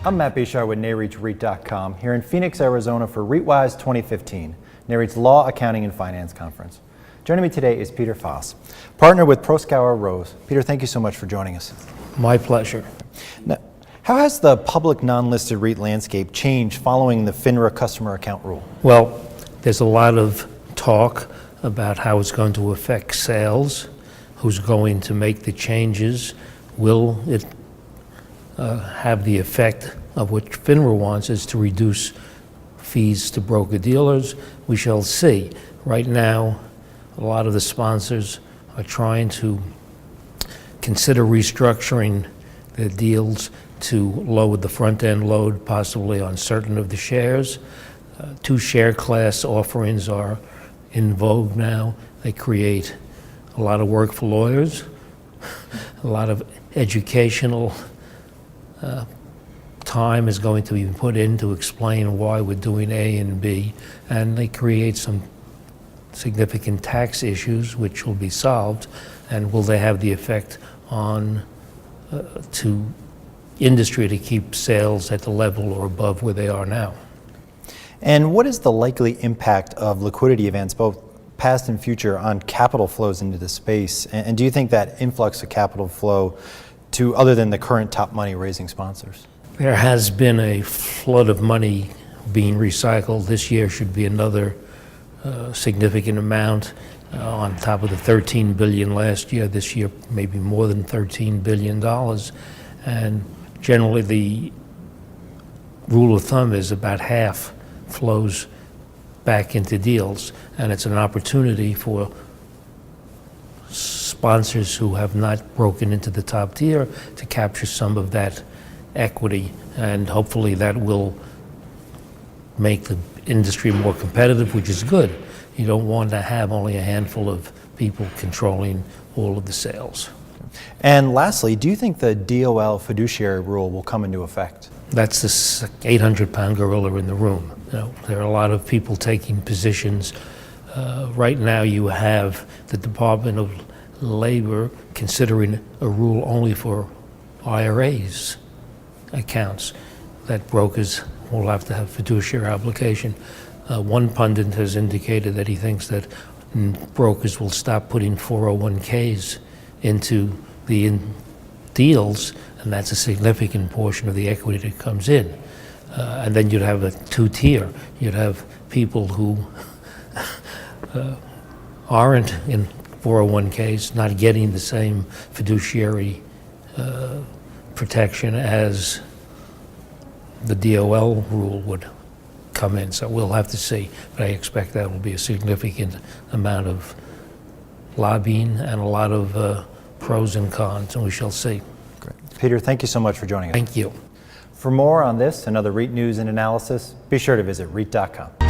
I'm Matt Bishar with NAREIT.com here in Phoenix, Arizona for REITWise 2015, NAREIT's Law, Accounting, and Finance Conference. Joining me today is Peter Fass, partner with Proskauer Rose. Peter, thank you so much for joining us. My pleasure. Now, how has the public non-listed REIT landscape changed following the FINRA customer account rule? Well, there's a lot of talk about how it's going to affect sales, who's going to make the changes, will it have the effect of what FINRA wants, is to reduce fees to broker-dealers. We shall see. Right now, a lot of the sponsors are trying to consider restructuring their deals to lower the front-end load, possibly on certain of the shares. Two share class offerings are in vogue now. They create a lot of work for lawyers, a lot of educational time is going to be put in to explain why we're doing A and B, and they create some significant tax issues which will be solved. And will they have the effect on to industry to keep sales at the level or above where they are now? And what is the likely impact of liquidity events, both past and future, on capital flows into the space? And do you think that influx of capital flow to other than the current top money raising sponsors? There has been a flood of money being recycled. This year should be another significant amount on top of the $13 billion last year. This year maybe more than $13 billion. And generally the rule of thumb is about half flows back into deals, and it's an opportunity for sponsors who have not broken into the top tier to capture some of that equity, and hopefully that will make the industry more competitive, which is good. You don't want to have only a handful of people controlling all of the sales. And lastly, do you think the DOL fiduciary rule will come into effect? That's this 800-pound gorilla in the room. You know, there are a lot of people taking positions. Right now you have the Department of Labor considering a rule only for IRAs accounts, that brokers will have to have fiduciary obligation. One pundit has indicated that he thinks that brokers will stop putting 401ks into the deals, and that's a significant portion of the equity that comes in. And then you'd have a two-tier. You'd have people who aren't in 401ks not getting the same fiduciary protection as the DOL rule would come in. So we'll have to see, but I expect that will be a significant amount of lobbying and a lot of pros and cons, and we shall see. Great. Peter, thank you so much for joining us. Thank you. For more on this and other REIT news and analysis, be sure to visit REIT.com.